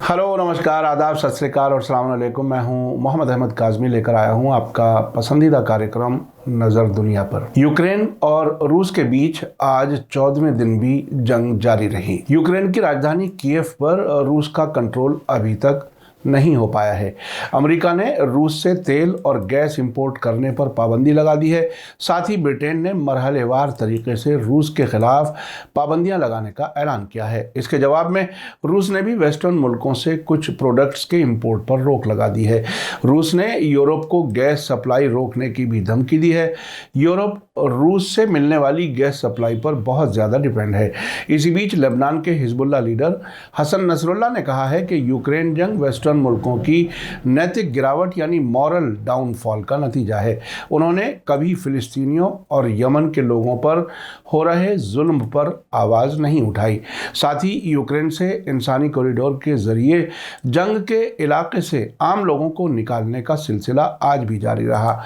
Hello, नमस्कार, आदाब, सत श्री अकाल और अस्सलाम वालेकुम। मैं हूं मोहम्मद अहमद काज़मी, लेकर आया हूं आपका पसंदीदा कार्यक्रम नज़र दुनिया पर। यूक्रेन और रूस के बीच आज 14वें दिन भी जंग जारी रही। यूक्रेन की राजधानी कीव पर रूस का कंट्रोल अभी तक नहीं हो पाया है। अमेरिका ने रूस से तेल और गैस इंपोर्ट करने पर पाबंदी लगा दी है। साथ ही ब्रिटेन ने मरहलेवार तरीके से रूस के खिलाफ पाबंदियां लगाने का ऐलान किया है। इसके जवाब में रूस ने भी वेस्टर्न मुल्कों से कुछ प्रोडक्ट्स के इंपोर्ट पर रोक लगा दी है। रूस ने यूरोप को गैस सप्लाई रोकने की भी धमकी दी है। यूरोप रूस से मिलने वाली गैस सप्लाई पर बहुत ज़्यादा डिपेंड है। इसी बीच लेबनान के हिजबुल्लाह लीडर हसन नसरुल्लाह ने कहा है कि यूक्रेन जंग वेस्टर्न मुल्कों की नैतिक गिरावट यानी मॉरल डाउनफॉल का नतीजा है। उन्होंने कभी फिलिस्तीनियों और यमन के लोगों पर हो रहे जुल्म पर आवाज़ नहीं उठाई। साथ ही यूक्रेन से इंसानी कॉरिडोर के जरिए जंग के इलाके से आम लोगों को निकालने का सिलसिला आज भी जारी रहा।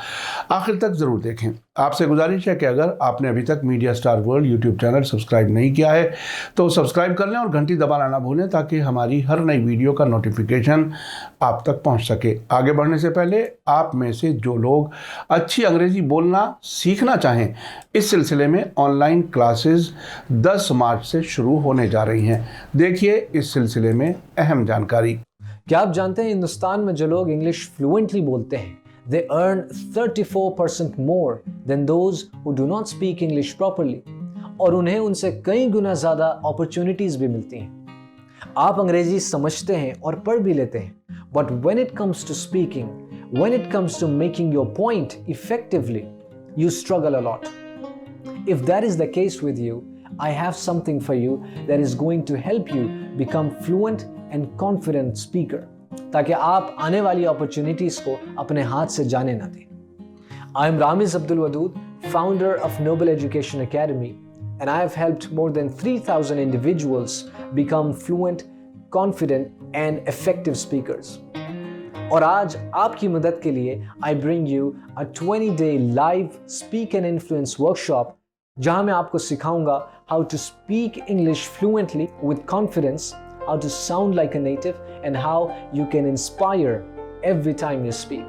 आखिर तक ज़रूर देखें। आपसे गुजारिश है कि अगर आपने अभी तक media star world YouTube channel subscribe नहीं किया है तो सब्सक्राइब कर लें और घंटी दबाना ना भूलें ताकि हमारी हर नई वीडियो का नोटिफिकेशन आप तक पहुंच सके। आगे बढ़ने से पहले आप में से जो लोग अच्छी अंग्रेजी बोलना सीखना चाहें, इस सिलसिले में ऑनलाइन क्लासेस 10 मार्च से शुरू होने जा रही हैं। देखिए इस सिलसिले में अहम जानकारी। क्या आप जानते हैं हिंदुस्तान में जो लोग इंग्लिश फ्लुएंटली बोलते हैं they earn 34% more than those who do not speak English properly, और उन्हें उनसे कई गुना ज़्यादा अपॉर्चुनिटीज़ भी मिलती हैं। आप अंग्रेजी समझते हैं और पढ़ भी लेते हैं, but when it comes to speaking, when it comes to making your point effectively, you struggle a lot. If that is the case with you, I have something for you that is going to help you become fluent and confident speaker, ताकि आप आने वाली opportunities को अपने हाथ से जाने ना दें। I am Ramiz Abdul Wadud, founder of Noble Education Academy, and I have helped more than 3,000 individuals become fluent, confident, and effective speakers. और आज आपकी मदद के लिए I bring you a 20-day live Speak and Influence workshop, जहां मैं आपको सिखाऊंगा how to speak English fluently with confidence, how to sound like a native, and how you can inspire every time you speak.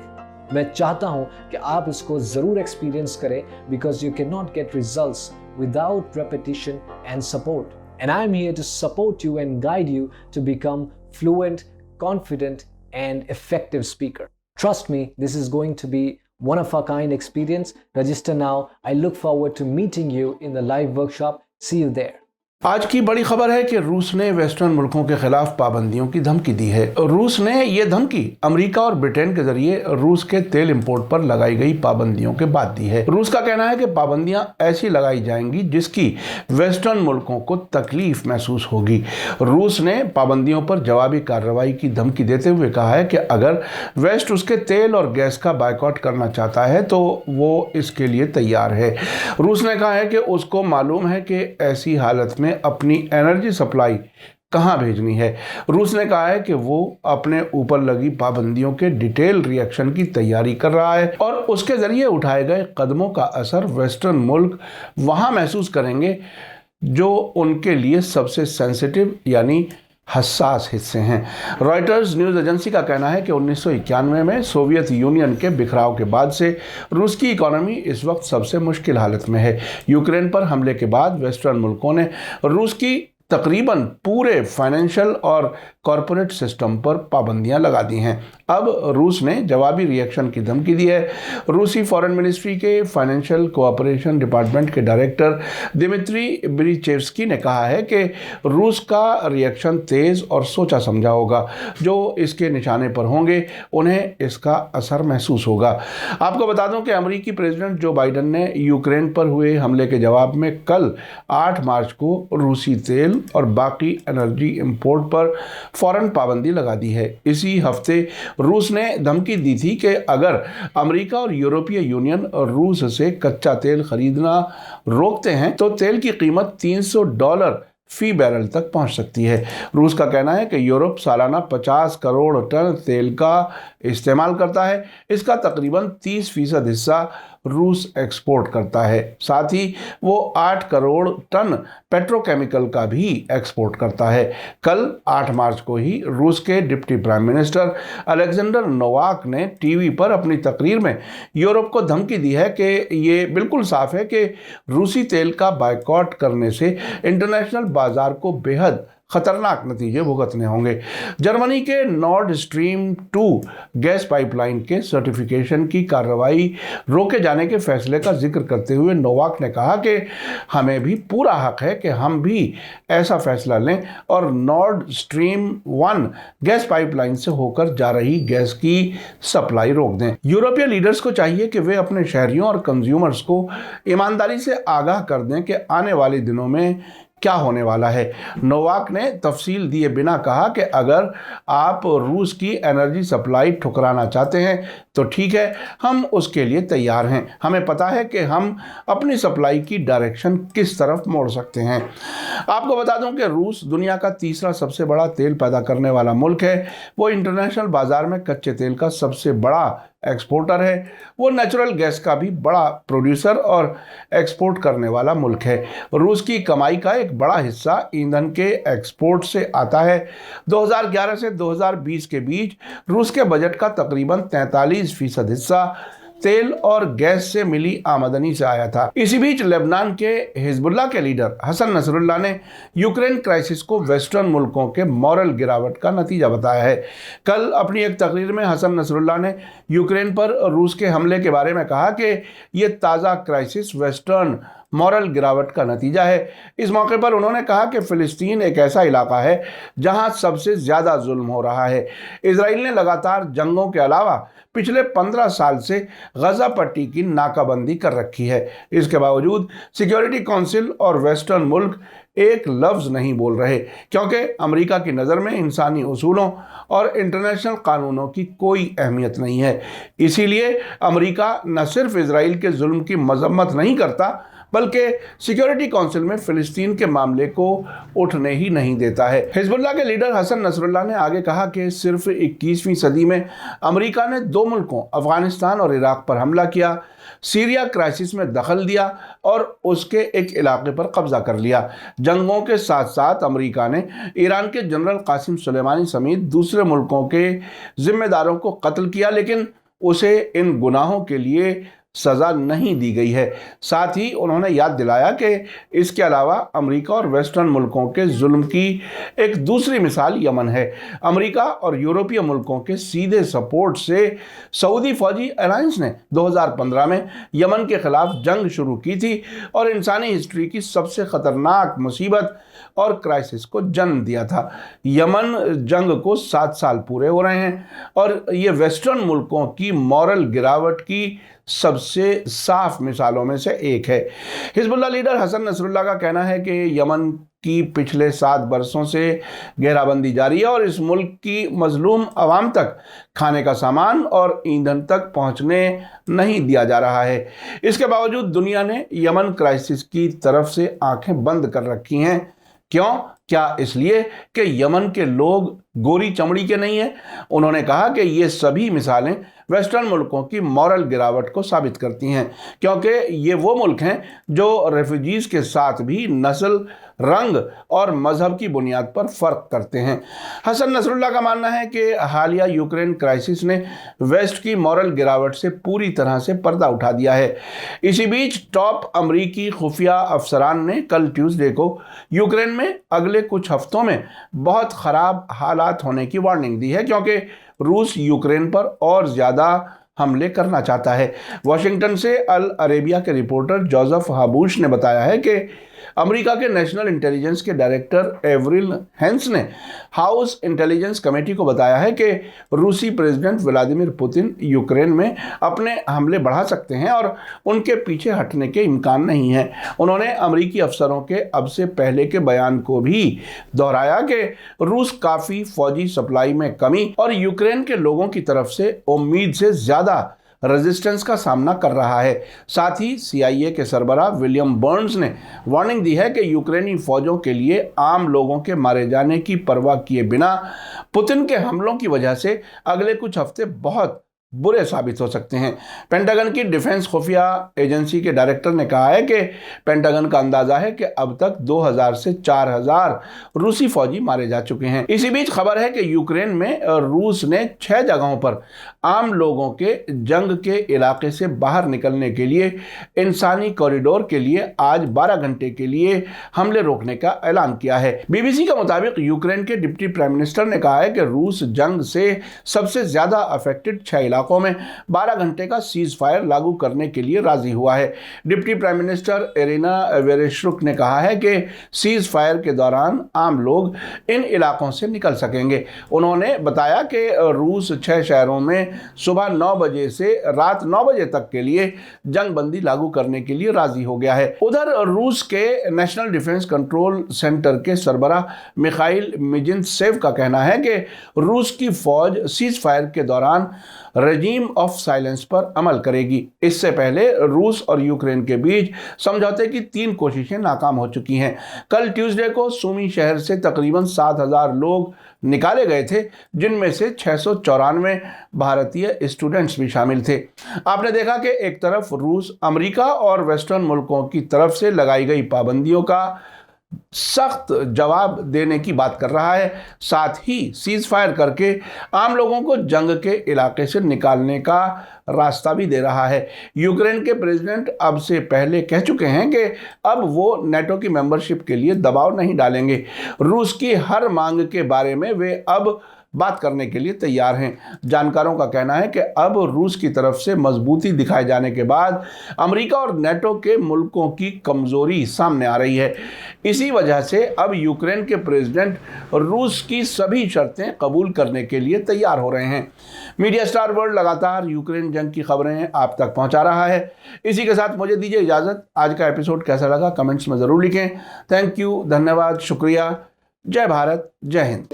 मैं चाहता हूं कि आप इसको ज़रूर एक्सपीरियंस करें because you cannot get results without repetition and support. And I am here to support you and guide you to become fluent, confident, and effective speaker. Trust me, this is going to be one of a kind experience. Register now. I look forward to meeting you in the live workshop. See you there. आज की बड़ी खबर है कि रूस ने western मुल्कों के खिलाफ पाबंदियों की धमकी दी है। रूस ने ये धमकी अमेरिका और ब्रिटेन के जरिए रूस के तेल इंपोर्ट पर लगाई गई पाबंदियों के बाद दी है। रूस का कहना है कि पाबंदियां ऐसी लगाई जाएंगी जिसकी वेस्टर्न मुल्कों को तकलीफ महसूस होगी। रूस ने पाबंदियों पर जवाबी कार्रवाई की धमकी देते हुए कहा है कि अगर वेस्ट उसके तेल और गैस का बायकॉट करना चाहता है तो वो इसके लिए तैयार है। रूस ने कहा है कि उसको मालूम है कि ऐसी हालत में अपनी एनर्जी सप्लाई कहां भेजनी है। रूस ने कहा है कि वो अपने ऊपर लगी पाबंदियों के डिटेल रिएक्शन की तैयारी कर रहा है और उसके जरिए उठाए गए कदमों का असर वेस्टर्न मुल्क वहां महसूस करेंगे जो उनके लिए सबसे सेंसिटिव यानी हसास हिस्से हैं। रॉयटर्स न्यूज़ एजेंसी का कहना है कि 1991 में सोवियत यूनियन के बिखराव के बाद से रूस की इकोनॉमी इस वक्त सबसे मुश्किल हालत में है। यूक्रेन पर हमले के बाद वेस्टर्न मुल्कों ने रूस की तकरीबन पूरे फाइनेंशियल और कॉरपोरेट सिस्टम पर पाबंदियां लगा दी हैं। अब रूस ने जवाबी रिएक्शन की धमकी दी है। रूसी फॉरेन मिनिस्ट्री के फाइनेंशियल कोऑपरेशन डिपार्टमेंट के डायरेक्टर दिमित्री ब्रीचेव्स्की ने कहा है कि रूस का रिएक्शन तेज़ और सोचा समझा होगा। जो इसके निशाने पर होंगे उन्हें इसका असर महसूस होगा। आपको बता दूं कि अमेरिकी प्रेसिडेंट जो बाइडन ने यूक्रेन पर हुए हमले के जवाब में कल 8 मार्च को रूसी तेल और बाकी एनर्जी इंपोर्ट पर फौरन पाबंदी लगा दी है। इसी हफ्ते रूस ने धमकी दी थी कि अगर अमेरिका और यूरोपीय यूनियन रूस से कच्चा तेल खरीदना रोकते हैं तो तेल की कीमत $300 फी बैरल तक पहुंच सकती है। रूस का कहना है कि यूरोप सालाना 50 करोड़ टन तेल का इस्तेमाल करता है। इसका तकरीबन 30% हिस्सा रूस एक्सपोर्ट करता है। साथ ही वो 8 करोड़ टन पेट्रोकेमिकल का भी एक्सपोर्ट करता है। कल 8 मार्च को ही रूस के deputy prime minister Alexander Novak ने टीवी पर अपनी तकरीर में यूरोप को धमकी दी है कि ये बिल्कुल साफ है कि रूसी तेल का बायकॉट करने से इंटरनेशनल बाजार को बेहद खतरनाक नतीजे भुगतने होंगे। जर्मनी के नॉर्ड स्ट्रीम 2 गैस पाइपलाइन के सर्टिफिकेशन की कार्रवाई रोके जाने के फैसले का जिक्र करते हुए नोवाक ने कहा कि हमें भी पूरा हक है कि हम भी ऐसा फैसला लें और नॉर्ड स्ट्रीम 1 गैस पाइपलाइन से होकर जा रही गैस की सप्लाई रोक दें। यूरोपीय लीडर्स को चाहिए कि वे अपने शहरियों और कंज्यूमर्स को ईमानदारी से आगाह कर दें कि आने वाले दिनों में क्या होने वाला है। नोवाक ने तफसील दिए बिना कहा कि अगर आप रूस की एनर्जी सप्लाई ठुकराना चाहते हैं तो ठीक है, हम उसके लिए तैयार हैं। हमें पता है कि हम अपनी सप्लाई की डायरेक्शन किस तरफ मोड़ सकते हैं। आपको बता दूं कि रूस दुनिया का तीसरा सबसे बड़ा तेल पैदा करने वाला मुल्क है। वो इंटरनेशनल बाजार में कच्चे तेल का सबसे बड़ा एक्सपोर्टर है। वो नेचुरल गैस का भी बड़ा प्रोड्यूसर और एक्सपोर्ट करने वाला मुल्क है। रूस की कमाई का एक बड़ा हिस्सा ईंधन के एक्सपोर्ट से आता है। 2011 से 2020 के बीच रूस के बजट का तकरीबन 43% हिस्सा तेल और गैस से मिली आमदनी से आया था। इसी बीच लेबनान के हिजबुल्लाह के लीडर हसन नसरुल्लाह ने यूक्रेन क्राइसिस को वेस्टर्न मुल्कों के मॉरल गिरावट का नतीजा बताया है। कल अपनी एक तकरीर में हसन नसरुल्लाह ने यूक्रेन पर रूस के हमले के बारे में कहा कि ये ताज़ा क्राइसिस वेस्टर्न मॉरल गिरावट का नतीजा है। इस मौके पर उन्होंने कहा कि फ़िलिस्तीन एक ऐसा इलाका है जहां सबसे ज़्यादा जुल्म हो रहा है। इजराइल ने लगातार जंगों के अलावा पिछले 15 साल से गजा पट्टी की नाकाबंदी कर रखी है। इसके बावजूद सिक्योरिटी काउंसिल और वेस्टर्न मुल्क एक लफ्ज़ नहीं बोल रहे, क्योंकि अमेरिका की नज़र में इंसानी उसूलों और इंटरनेशनल कानूनों की कोई अहमियत नहीं है। इसीलिए अमेरिका न सिर्फ इजराइल के जुल्म की मजम्मत नहीं करता, बल्कि सिक्योरिटी काउंसिल में फ़िलिस्तीन के मामले को उठने ही नहीं देता है। हिजबुल्लाह के लीडर हसन नसरुल्लाह ने आगे कहा कि सिर्फ 21वीं सदी में अमेरिका ने 2 मुल्कों अफगानिस्तान और इराक पर हमला किया, सीरिया क्राइसिस में दखल दिया और उसके एक इलाके पर कब्जा कर लिया। जंगों के साथ साथ अमेरिका ने ईरान के जनरल कासिम सुलेमानी समेत दूसरे मुल्कों के जिम्मेदारों को कत्ल किया, लेकिन उसे इन गुनाहों के लिए सज़ा नहीं दी गई है। साथ ही उन्होंने याद दिलाया कि इसके अलावा अमेरिका और वेस्टर्न मुल्कों के जुल्म की एक दूसरी मिसाल यमन है। अमेरिका और यूरोपीय मुल्कों के सीधे सपोर्ट से सऊदी फौजी अलायंस ने 2015 में यमन के खिलाफ जंग शुरू की थी और इंसानी हिस्ट्री की सबसे ख़तरनाक मुसीबत और क्राइसिस को जन्म दिया था। यमन जंग को 7 साल पूरे हो रहे हैं और ये वेस्टर्न मुल्कों की मॉरल गिरावट की सबसे साफ मिसालों में से एक है। हिजबुल्लाह लीडर हसन नसरुल्लाह का कहना है कि यमन की पिछले 7 बरसों से घेराबंदी जारी है और इस मुल्क की मजलूम आवाम तक खाने का सामान और ईंधन तक पहुंचने नहीं दिया जा रहा है। इसके बावजूद दुनिया ने यमन क्राइसिस की तरफ से आंखें बंद कर रखी हैं। क्यों? क्या इसलिए कि यमन के लोग गोरी चमड़ी के नहीं हैं? उन्होंने कहा कि ये सभी मिसालें वेस्टर्न मुल्कों की मॉरल गिरावट को साबित करती हैं, क्योंकि ये वो मुल्क हैं जो रेफ्यूजीज़ के साथ भी नस्ल, रंग और मजहब की बुनियाद पर फ़र्क करते हैं। हसन नसरुल्लाह का मानना है कि हालिया यूक्रेन क्राइसिस ने वेस्ट की मॉरल गिरावट से पूरी तरह से पर्दा उठा दिया है। इसी बीच टॉप अमरीकी खुफिया अफसरान ने कल ट्यूसडे को यूक्रेन में अगले कुछ हफ्तों में बहुत ख़राब हालात होने की वार्निंग दी है, क्योंकि रूस यूक्रेन पर और ज़्यादा हमले करना चाहता है। वॉशिंगटन से अल अरेबिया के रिपोर्टर जोसेफ हाबूश ने बताया है कि अमेरिका के नेशनल इंटेलिजेंस के डायरेक्टर एवरिल हेंस ने हाउस इंटेलिजेंस कमेटी को बताया है कि रूसी प्रेसिडेंट व्लादिमीर पुतिन यूक्रेन में अपने हमले बढ़ा सकते हैं और उनके पीछे हटने के इम्कान नहीं है। उन्होंने अमेरिकी अफसरों के अब से पहले के बयान को भी दोहराया कि रूस काफ़ी फौजी सप्लाई में कमी और यूक्रेन के लोगों की तरफ से उम्मीद से ज़्यादा रेजिस्टेंस का सामना कर रहा है। साथ ही CIA के सरबराह विलियम बर्न्स ने वार्निंग दी है कि यूक्रेनी फौजों के लिए आम लोगों के मारे जाने की परवाह किए बिना पुतिन के हमलों की वजह से अगले कुछ हफ्ते बहुत बुरे साबित हो सकते हैं। पेंटागन की डिफेंस खुफिया एजेंसी के डायरेक्टर ने कहा है कि पेंटागन का अंदाजा है कि अब तक 2000 से 4000 रूसी फौजी मारे जा चुके हैं। इसी बीच खबर है कि यूक्रेन में रूस ने 6 जगहों पर आम लोगों के जंग के इलाके से बाहर निकलने के लिए इंसानी कॉरिडोर के लिए आज 12 घंटे के लिए हमले रोकने का ऐलान किया है। BBC के मुताबिक यूक्रेन के डिप्टी प्राइम मिनिस्टर ने कहा है कि रूस जंग से सबसे ज्यादा अफेक्टेड 6 इलाकों में 12 घंटे का सीज फायर लागू करने के लिए राजी हुआ है। डिप्टी प्राइम मिनिस्टर इरिना वेरेशुक ने कहा है कि सीज फायर के दौरान आम लोग इन इलाकों से निकल सकेंगे। उन्होंने बताया कि रूस 6 शहरों में सुबह 9 बजे से रात 9 बजे तक के लिए जंग बंदी लागू करने के लिए राजी हो गया है। उधर रूस के नेशनल डिफेंस कंट्रोल सेंटर के सरबराह मिखाइल मिजिंत्सेव का कहना है कि रूस की फौज सीज फायर के दौरान रेजिम ऑफ साइलेंस पर अमल करेगी। इससे पहले रूस और यूक्रेन के बीच समझौते की 3 कोशिशें नाकाम हो चुकी हैं। कल ट्यूसडे को सूमी शहर से तकरीबन 7000 लोग निकाले गए थे, जिनमें से 694 भारतीय स्टूडेंट्स भी शामिल थे। आपने देखा कि एक तरफ रूस अमेरिका और वेस्टर्न मुल्कों की तरफ से लगाई गई पाबंदियों का सख्त जवाब देने की बात कर रहा है, साथ ही सीज फायर करके आम लोगों को जंग के इलाके से निकालने का रास्ता भी दे रहा है। यूक्रेन के प्रेसिडेंट अब से पहले कह चुके हैं कि अब वो नेटो की मेंबरशिप के लिए दबाव नहीं डालेंगे। रूस की हर मांग के बारे में वे अब बात करने के लिए तैयार हैं। जानकारों का कहना है कि अब रूस की तरफ से मजबूती दिखाए जाने के बाद अमेरिका और नेटो के मुल्कों की कमजोरी सामने आ रही है। इसी वजह से अब यूक्रेन के प्रेसिडेंट रूस की सभी शर्तें कबूल करने के लिए तैयार हो रहे हैं। मीडिया स्टार वर्ल्ड लगातार यूक्रेन जंग की खबरें आप तक पहुंचा रहा है। इसी के साथ मुझे दीजिए इजाजत। आज का एपिसोड कैसा लगा कमेंट्स में जरूर लिखें। थैंक यू, धन्यवाद, शुक्रिया। जय भारत, जय हिंद।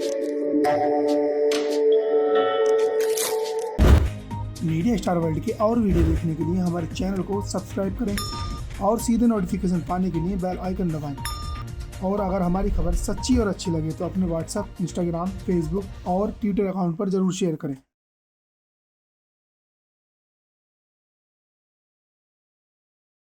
मीडिया स्टार वर्ल्ड के और वीडियो देखने के लिए हमारे चैनल को सब्सक्राइब करें और सीधे नोटिफिकेशन पाने के लिए बेल आइकन दबाएं। और अगर हमारी खबर सच्ची और अच्छी लगे तो अपने व्हाट्सएप, इंस्टाग्राम, फेसबुक और ट्विटर अकाउंट पर जरूर शेयर करें।